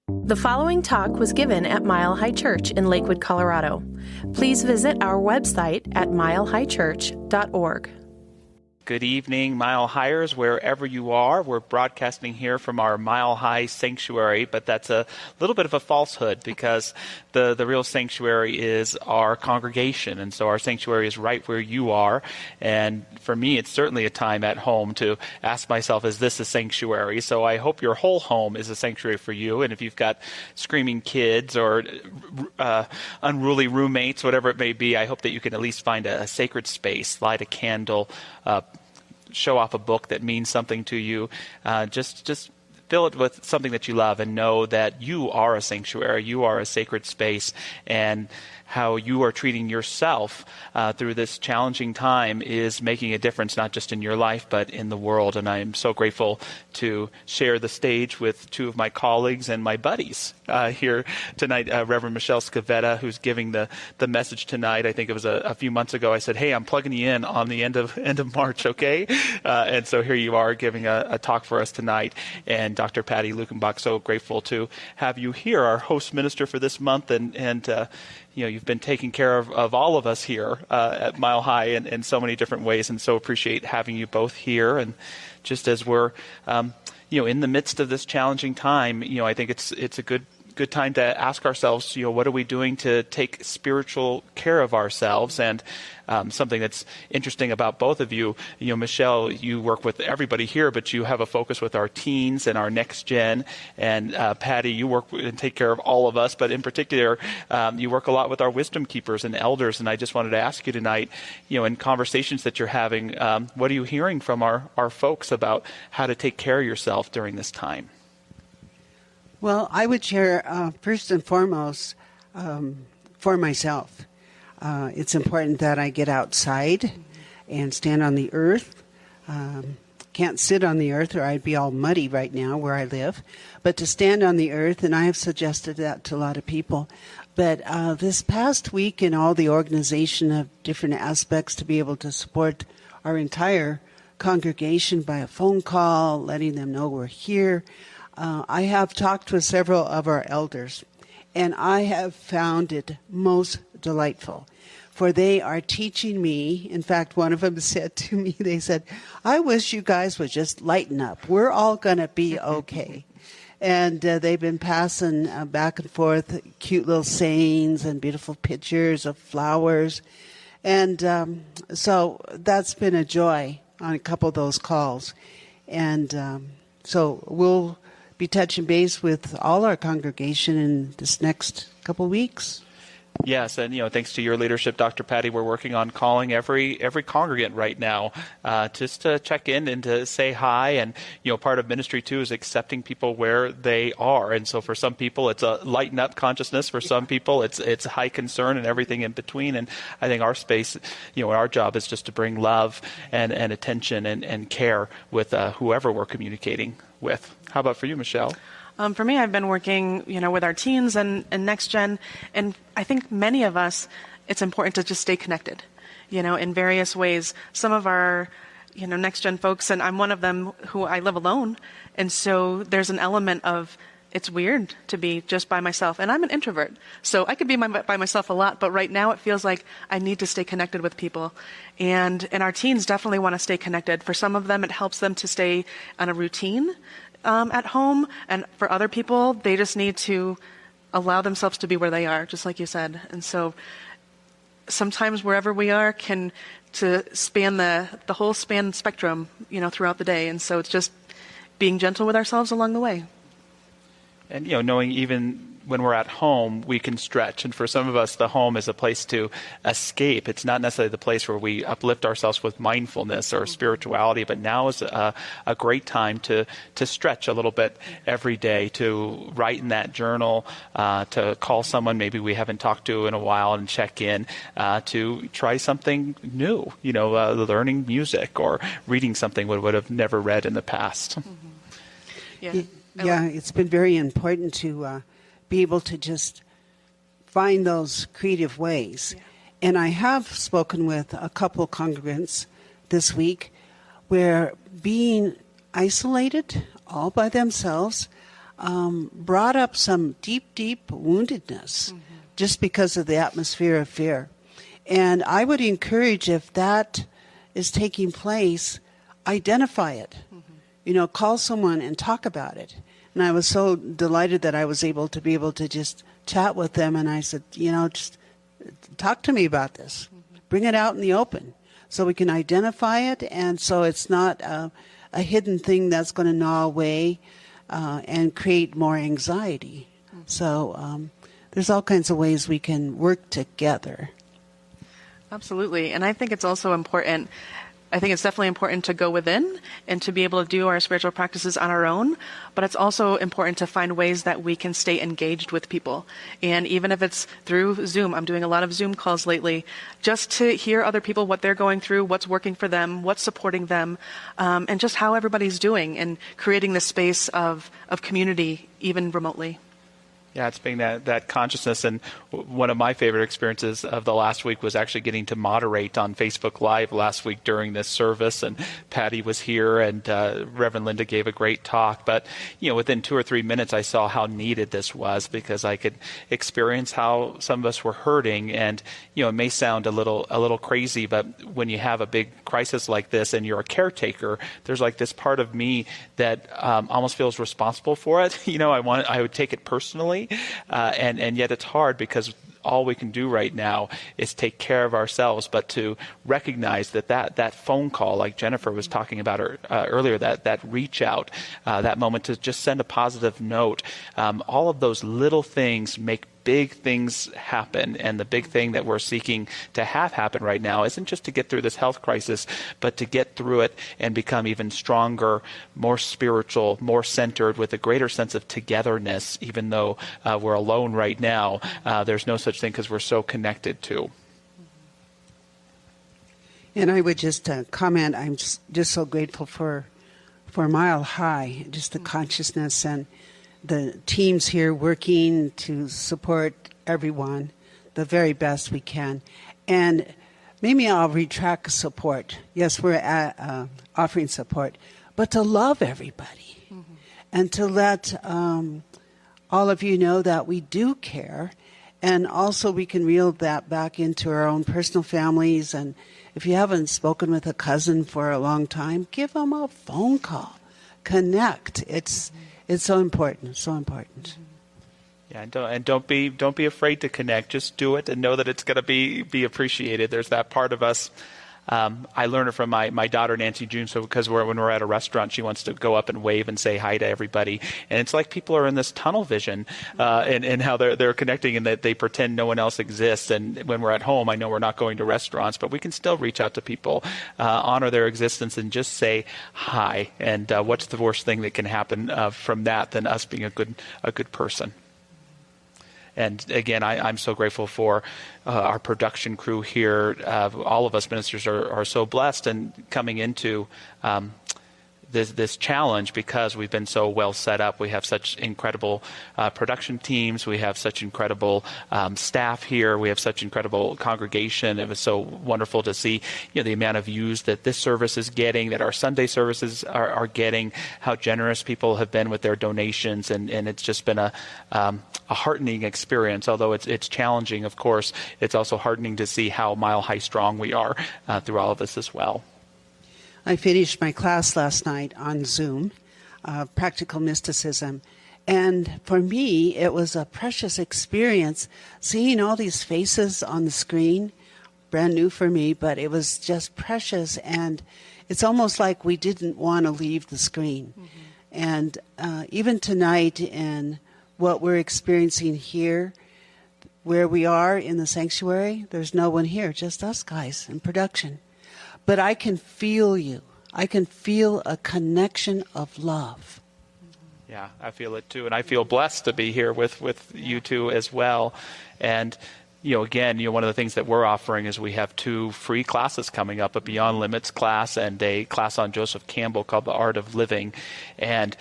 The following talk was given at Mile High Church in Lakewood, Colorado. Please visit our website at milehighchurch.org. Good evening, Mile Highers, wherever you are. We're broadcasting here from our Mile High Sanctuary, but that's a little bit of a falsehood because the real sanctuary is our congregation, and so our sanctuary is right where you are. And for me, it's certainly a time at home to ask myself, is this a sanctuary? So I hope your whole home is a sanctuary for you, and if you've got screaming kids or unruly roommates, whatever it may be, I hope that you can at least find a sacred space, light a candle, show off a book that means something to you. Just fill it with something that you love and know that you are a sanctuary, you are a sacred space, and how you are treating yourself through this challenging time is making a difference, not just in your life, but in the world. And I am so grateful to share the stage with two of my colleagues and my buddies here tonight. Reverend Michelle Scavetta, who's giving the message tonight. I think it was a few months ago. I said, hey, I'm plugging you in on the end of March, okay? And so here you are giving a talk for us tonight. And Dr. Patty Luckenbach, so grateful to have you here, our host minister for this month. And you've been taking care of all of us here at Mile High in so many different ways, and so appreciate having you both here. And just as we're, in the midst of this challenging time, I think it's a good time to ask ourselves, what are we doing to take spiritual care of ourselves? And something that's interesting about both of you, Michelle, you work with everybody here, but you have a focus with our teens and our next gen. And Patty, you work and take care of all of us, but in particular, you work a lot with our wisdom keepers and elders. And I just wanted to ask you tonight, in conversations that you're having, what are you hearing from our folks about how to take care of yourself during this time? Well, I would share, first and foremost, for myself. It's important that I get outside and stand on the earth. Can't sit on the earth or I'd be all muddy right now where I live. But to stand on the earth, and I have suggested that to a lot of people. But this past week in all the organization of different aspects to be able to support our entire congregation by a phone call, letting them know we're here, I have talked with several of our elders, and I have found it most delightful, for they are teaching me. In fact, one of them said to me, they said, I wish you guys would just lighten up. We're all going to be okay. And they've been passing back and forth cute little sayings and beautiful pictures of flowers. And so that's been a joy on a couple of those calls. And so we'll be touching base with all our congregation in this next couple of weeks. Yes, and thanks to your leadership, Dr. Patty, we're working on calling every congregant right now, just to check in and to say hi. And part of ministry too is accepting people where they are. And so for some people, it's a lighten up consciousness. For some people, it's high concern and everything in between. And I think our space, our job is just to bring love and attention and care with whoever we're communicating with. How about for you, Michelle? For me, I've been working, with our teens and next gen, and I think many of us, it's important to just stay connected, in various ways. Some of our, next gen folks, and I'm one of them who I live alone, and so there's an element of it's weird to be just by myself, and I'm an introvert, so I could be by myself a lot, but right now it feels like I need to stay connected with people, and our teens definitely want to stay connected. For some of them, it helps them to stay on a routine at home, and for other people, they just need to allow themselves to be where they are, just like you said. And so sometimes wherever we are can to span the whole span spectrum, throughout the day. And so it's just being gentle with ourselves along the way. And, knowing even when we're at home, we can stretch. And for some of us, the home is a place to escape. It's not necessarily the place where we uplift ourselves with mindfulness or spirituality, but now is a great time to stretch a little bit every day, to write in that journal, to call someone maybe we haven't talked to in a while and check in, to try something new, learning music or reading something we would have never read in the past. Mm-hmm. Yeah, it's been very important to be able to just find those creative ways. Yeah. And I have spoken with a couple congregants this week where being isolated all by themselves, brought up some deep, deep woundedness just because of the atmosphere of fear. And I would encourage, if that is taking place, identify it. Call someone and talk about it. And I was so delighted that I was able to just chat with them. And I said, just talk to me about this. Bring it out in the open so we can identify it. And so it's not a hidden thing that's going to gnaw away and create more anxiety. So there's all kinds of ways we can work together. Absolutely. And I think it's also important. I think it's definitely important to go within and to be able to do our spiritual practices on our own, but it's also important to find ways that we can stay engaged with people. And even if it's through Zoom, I'm doing a lot of Zoom calls lately, just to hear other people, what they're going through, what's working for them, what's supporting them, and just how everybody's doing, and creating this space of community, even remotely. Yeah, it's being that consciousness. And one of my favorite experiences of the last week was actually getting to moderate on Facebook Live last week during this service. And Patty was here, and Reverend Linda gave a great talk. But, within 2 or 3 minutes, I saw how needed this was, because I could experience how some of us were hurting. And, it may sound a little crazy, but when you have a big crisis like this and you're a caretaker, there's like this part of me that almost feels responsible for it. I would take it personally. And yet it's hard, because all we can do right now is take care of ourselves, but to recognize that phone call, like Jennifer was talking about earlier, that reach out, that moment to just send a positive note, all of those little things make big things happen. And the big thing that we're seeking to have happen right now isn't just to get through this health crisis, but to get through it and become even stronger, more spiritual, more centered, with a greater sense of togetherness. Even though we're alone right now, there's no such thing, because we're so connected too. And I would just comment, I'm just so grateful for Mile High, just the consciousness and the teams here working to support everyone the very best we can. And maybe I'll retract support. Yes, we're offering support, but to love everybody and to let all of you know that we do care. And also we can reel that back into our own personal families. And if you haven't spoken with a cousin for a long time, give them a phone call. Connect. It's so important. So important. Yeah, and don't be afraid to connect. Just do it and know that it's going to be appreciated. There's that part of us. I learned it from my daughter Nancy June. So because when we're at a restaurant, she wants to go up and wave and say hi to everybody. And it's like people are in this tunnel vision, and how they're connecting, and that they pretend no one else exists. And when we're at home, I know we're not going to restaurants, but we can still reach out to people, honor their existence, and just say hi. And what's the worst thing that can happen from that than us being a good person? And again, I'm so grateful for our production crew here. All of us ministers are so blessed, and coming into this challenge, because we've been so well set up. We have such incredible production teams. We have such incredible staff here. We have such incredible congregation. It was so wonderful to see the amount of views that this service is getting, that our Sunday services are getting, how generous people have been with their donations. And it's just been a heartening experience. Although it's challenging, of course, it's also heartening to see how Mile High strong we are through all of this as well. I finished my class last night on Zoom, Practical Mysticism, and for me, it was a precious experience seeing all these faces on the screen, brand new for me, but it was just precious, and it's almost like we didn't want to leave the screen. And even tonight, in what we're experiencing here, where we are in the sanctuary, there's no one here, just us guys in production. But I can feel you. I can feel a connection of love. Yeah, I feel it too. And I feel blessed to be here with you two as well. And, again, one of the things that we're offering is we have 2 free classes coming up, a Beyond Limits class and a class on Joseph Campbell called The Art of Living. And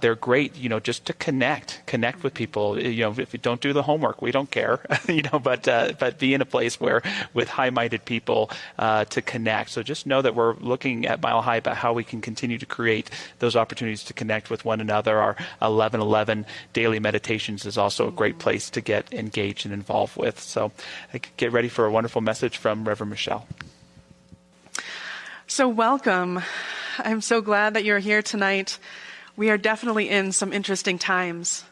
they're great, just to connect with people. If you don't do the homework, we don't care, but be in a place where with high-minded people to connect. So just know that we're looking at Mile High about how we can continue to create those opportunities to connect with one another. Our 11:11 daily meditations is also a great place to get engaged and involved with. So get ready for a wonderful message from Reverend Michelle. So welcome. I'm so glad that you're here tonight. We are definitely in some interesting times.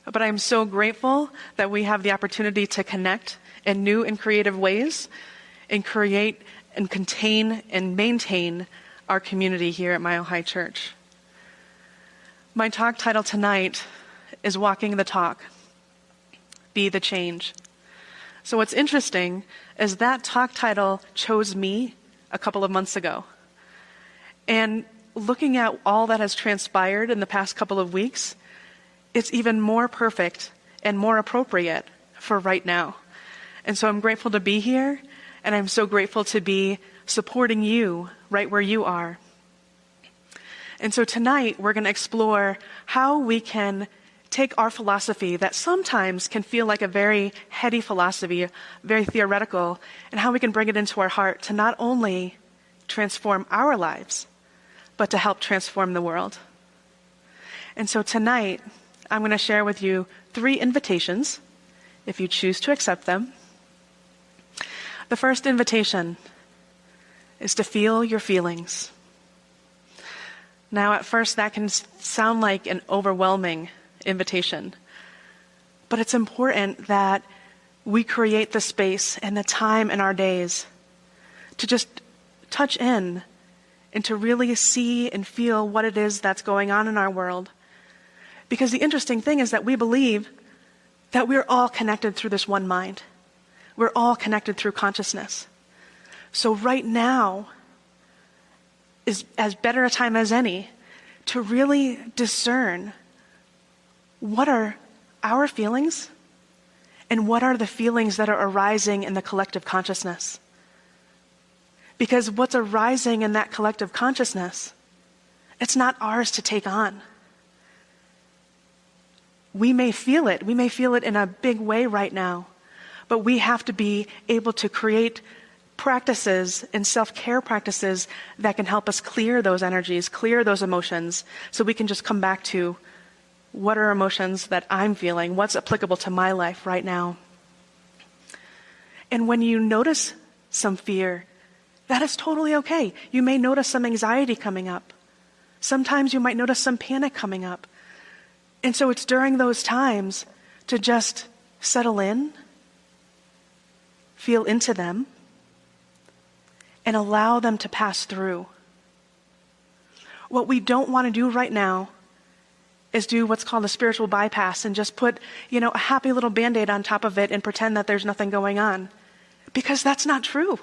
But I'm so grateful that we have the opportunity to connect in new and creative ways and create and contain and maintain our community here at Mile High Church. My talk title tonight is Walking the Talk, Be the Change. So what's interesting is that talk title chose me a couple of months ago. And looking at all that has transpired in the past couple of weeks, it's even more perfect and more appropriate for right now. And so I'm grateful to be here, and I'm so grateful to be supporting you right where you are. And so tonight we're going to explore how we can take our philosophy that sometimes can feel like a very heady philosophy, very theoretical, and how we can bring it into our heart to not only transform our lives, but to help transform the world. And so tonight, I'm going to share with you 3 invitations, if you choose to accept them. The first invitation is to feel your feelings. Now, at first, that can sound like an overwhelming invitation, but it's important that we create the space and the time in our days to just touch in and to really see and feel what it is that's going on in our world. Because the interesting thing is that we believe that we're all connected through this one mind. We're all connected through consciousness. So right now is as better a time as any to really discern what are our feelings and what are the feelings that are arising in the collective consciousness. Because what's arising in that collective consciousness, it's not ours to take on. We may feel it. We may feel it in a big way right now. But we have to be able to create practices and self-care practices that can help us clear those energies, clear those emotions, so we can just come back to what are emotions that I'm feeling, what's applicable to my life right now. And when you notice some fear, that is totally okay. You may notice some anxiety coming up. Sometimes you might notice some panic coming up. And so it's during those times to just settle in, feel into them, and allow them to pass through. What we don't want to do right now is do what's called a spiritual bypass and just put, a happy little Band-Aid on top of it and pretend that there's nothing going on. Because that's not true.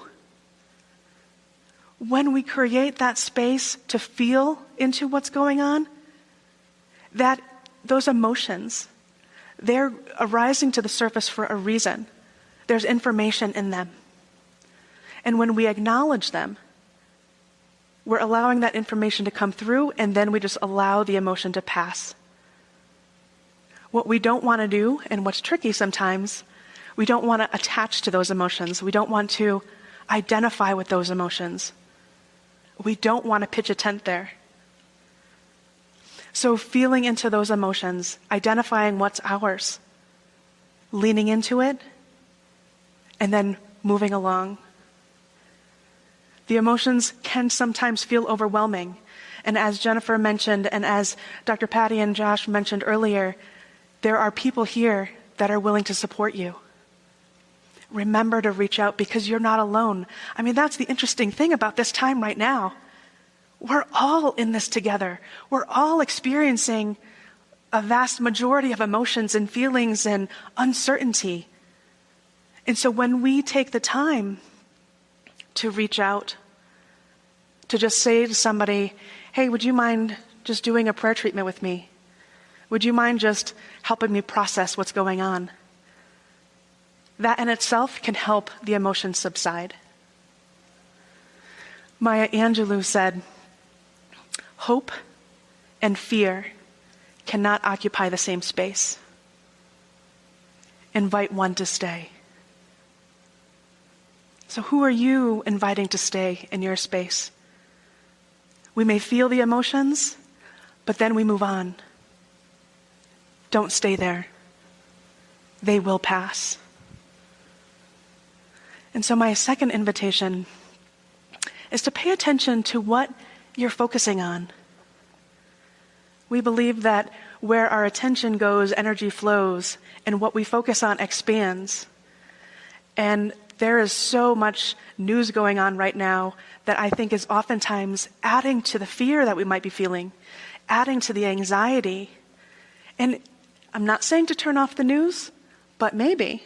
When we create that space to feel into what's going on, that those emotions, they're arising to the surface for a reason. There's information in them. And when we acknowledge them, we're allowing that information to come through, and then we just allow the emotion to pass. What we don't want to do, and what's tricky sometimes, we don't want to attach to those emotions. We don't want to identify with those emotions. We don't want to pitch a tent there. So feeling into those emotions, identifying what's ours, leaning into it, and then moving along. The emotions can sometimes feel overwhelming. And as Jennifer mentioned, and as Dr. Patty and Josh mentioned earlier, there are people here that are willing to support you. Remember to reach out because you're not alone. I mean, that's the interesting thing about this time right now. We're all in this together. We're all experiencing a vast majority of emotions and feelings and uncertainty. And so when we take the time to reach out, to just say to somebody, hey, would you mind just doing a prayer treatment with me? Would you mind just helping me process what's going on? that in itself can help the emotions subside. Maya Angelou said, "Hope and fear cannot occupy the same space. Invite one to stay." So who are you inviting to stay in your space? We may feel the emotions, but then we move on. Don't stay there. They will pass. And so my second invitation is to pay attention to what you're focusing on. We believe that where our attention goes, energy flows, and what we focus on expands. And there is so much news going on right now that I think is oftentimes adding to the fear that we might be feeling, adding to the anxiety. And I'm not saying to turn off the news, but maybe.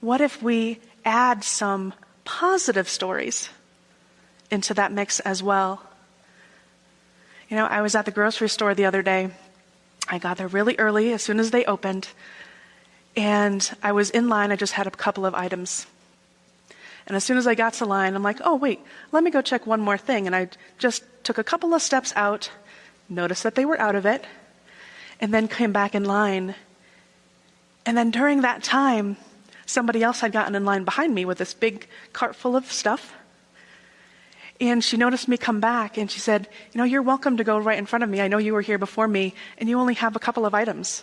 What if we add some positive stories into that mix as well? You know, I was at the grocery store the other day. I got there really early, as soon as they opened. And I was in line. I just had a couple of items. And as soon as I got to line, I'm like, oh, wait, let me go check one more thing. And I just took a couple of steps out, noticed that they were out of it, and then came back in line. And then during that time, somebody else had gotten in line behind me with this big cart full of stuff. And she noticed me come back, and she said, you know, you're welcome to go right in front of me. I know you were here before me, and you only have a couple of items.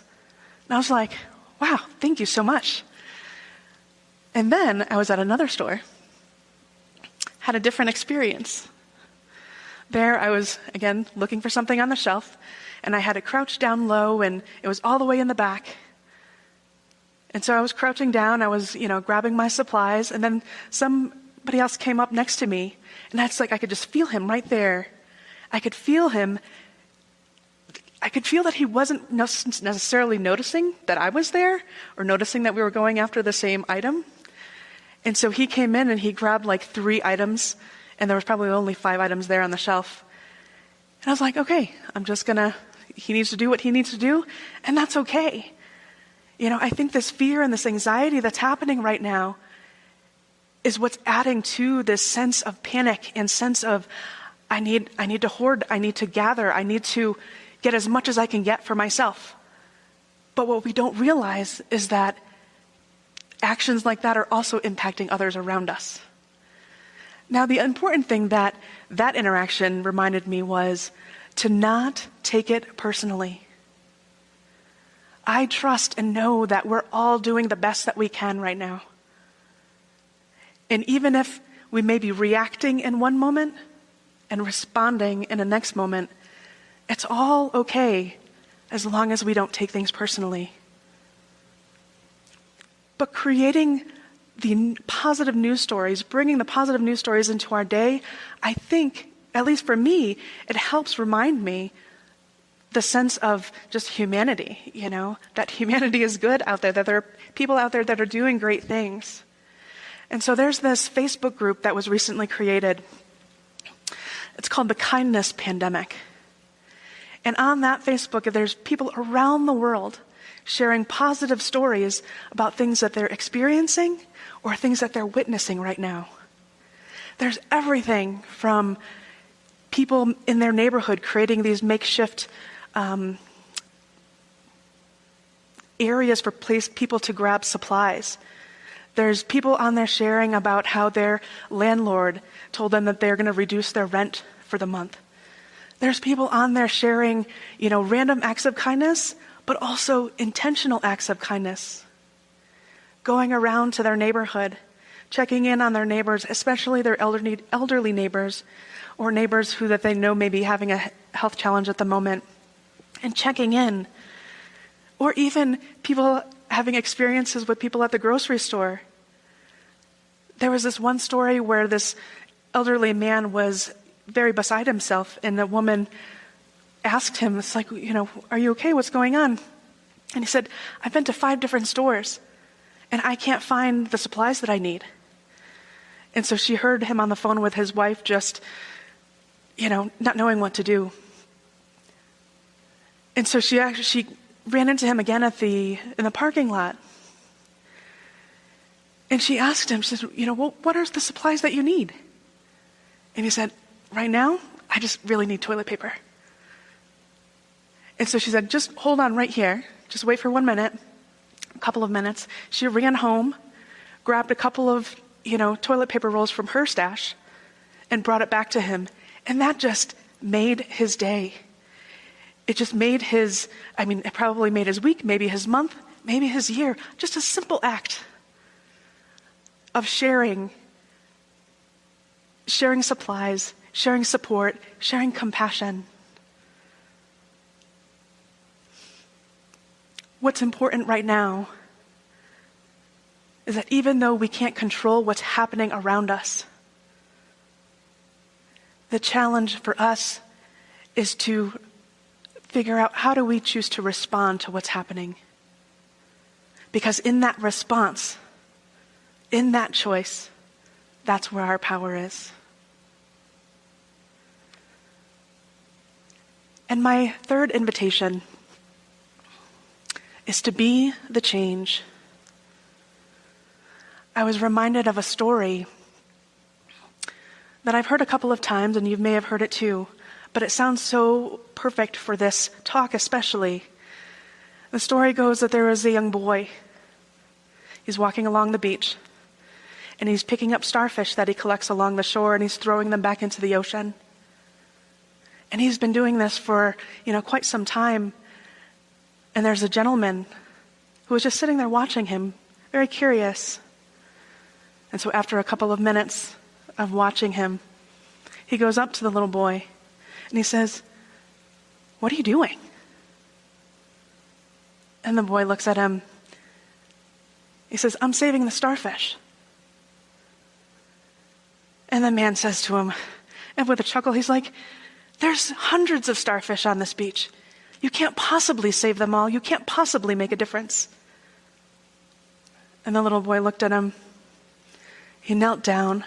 And I was like, wow, thank you so much. And then I was at another store, had a different experience. There I was, again, looking for something on the shelf, and I had it crouched down low, and it was all the way in the back. And so I was crouching down, I was, grabbing my supplies, and then somebody else came up next to me, and that's like I could just feel him right there. I could feel him. I could feel that he wasn't necessarily noticing that I was there or noticing that we were going after the same item. And so he came in and he grabbed like 3 items, and there was probably only 5 items there on the shelf. And I was like, okay, he needs to do what he needs to do, and that's okay. I think this fear and this anxiety that's happening right now is what's adding to this sense of panic and sense of, I need to hoard, I need to gather, I need to get as much as I can get for myself. But what we don't realize is that actions like that are also impacting others around us. Now, the important thing that interaction reminded me was to not take it personally. I trust and know that we're all doing the best that we can right now. And even if we may be reacting in one moment and responding in the next moment, it's all okay as long as we don't take things personally. But creating the positive news stories, bringing the positive news stories into our day, I think, at least for me, it helps remind me the sense of just humanity, that humanity is good out there, that there are people out there that are doing great things. And so there's this Facebook group that was recently created. It's called the Kindness Pandemic. And on that Facebook, there's people around the world sharing positive stories about things that they're experiencing or things that they're witnessing right now. There's everything from people in their neighborhood creating these makeshift areas for people to grab supplies. There's people on there sharing about how their landlord told them that they're going to reduce their rent for the month. There's people on there sharing, random acts of kindness, but also intentional acts of kindness. Going around to their neighborhood, checking in on their neighbors, especially their elderly neighbors, or neighbors that they know may be having a health challenge at the moment, and checking in. Or even people having experiences with people at the grocery store. There was this one story where this elderly man was very beside himself, and the woman asked him, it's like, are you okay? What's going on? And he said, I've been to 5 different stores, and I can't find the supplies that I need. And so she heard him on the phone with his wife just, not knowing what to do. And so she ran into him again in the parking lot. And she asked him, she said, well, what are the supplies that you need? And he said, right now, I just really need toilet paper. And so she said, just hold on right here. Just wait for 1 minute, a couple of minutes. She ran home, grabbed a couple of, toilet paper rolls from her stash and brought it back to him. And that just made his day. It just made it probably made his week, maybe his month, maybe his year. Just a simple act of sharing supplies, sharing support, sharing compassion. What's important right now is that even though we can't control what's happening around us, the challenge for us is to figure out, how do we choose to respond to what's happening? Because in that response, in that choice, that's where our power is. And my third invitation is to be the change. I was reminded of a story that I've heard a couple of times, and you may have heard it too, but it sounds so perfect for this talk especially. The story goes that there was a young boy. He's walking along the beach, and he's picking up starfish that he collects along the shore, and he's throwing them back into the ocean. And he's been doing this for, quite some time. And there's a gentleman who was just sitting there watching him, very curious. And so after a couple of minutes of watching him, he goes up to the little boy and he says, "What are you doing?" And the boy looks at him. He says, "I'm saving the starfish." And the man says to him, and with a chuckle, he's like, "There's hundreds of starfish on this beach. You can't possibly save them all. You can't possibly make a difference." And the little boy looked at him. He knelt down.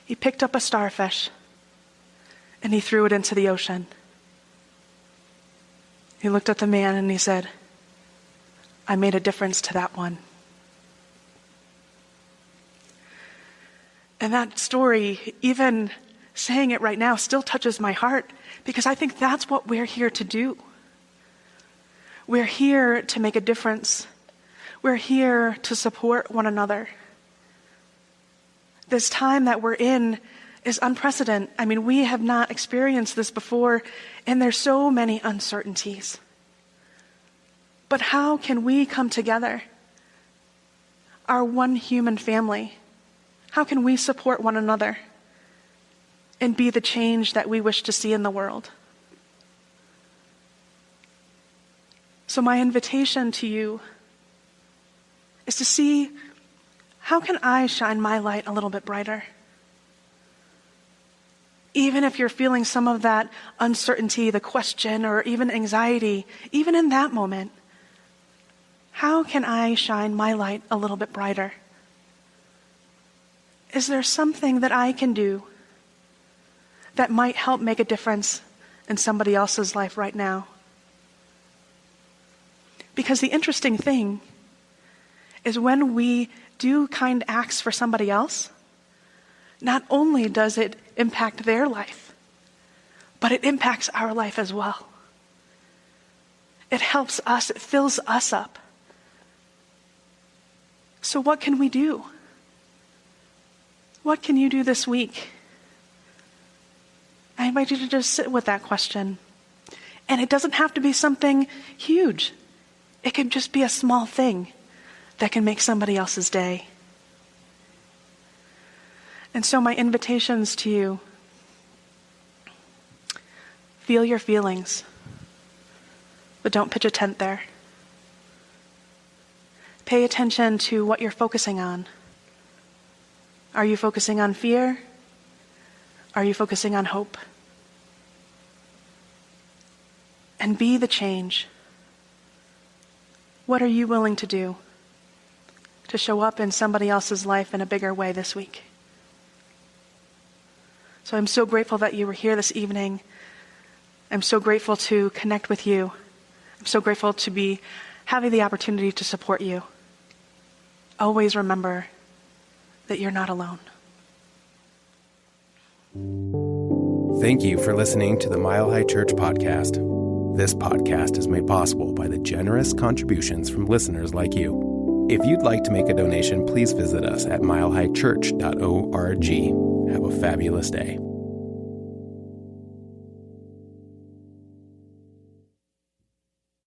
He picked up a starfish and he threw it into the ocean. He looked at the man and he said, "I made a difference to that one." And that story, even saying it right now, still touches my heart, because I think that's what we're here to do. We're here to make a difference. We're here to support one another. This time that we're in is unprecedented. We have not experienced this before, and there's so many uncertainties. But how can we come together, our one human family? How can we support one another and be the change that we wish to see in the world? So my invitation to you is to see, how can I shine my light a little bit brighter? Even if you're feeling some of that uncertainty, the question, or even anxiety, even in that moment, how can I shine my light a little bit brighter? Is there something that I can do that might help make a difference in somebody else's life right now? Because the interesting thing is, when we do kind acts for somebody else, not only does it impact their life, but it impacts our life as well. It helps us, it fills us up. So what can we do? What can you do this week? I invite you to just sit with that question. And it doesn't have to be something huge. It can just be a small thing that can make somebody else's day. And so my invitations to you: feel your feelings, but don't pitch a tent there. Pay attention to what you're focusing on. Are you focusing on fear? Are you focusing on hope? And be the change. What are you willing to do to show up in somebody else's life in a bigger way this week? So I'm so grateful that you were here this evening. I'm so grateful to connect with you. I'm so grateful to be having the opportunity to support you. Always remember, that you're not alone. Thank you for listening to the Mile High Church podcast. This podcast is made possible by the generous contributions from listeners like you. If you'd like to make a donation, please visit us at milehighchurch.org. Have a fabulous day.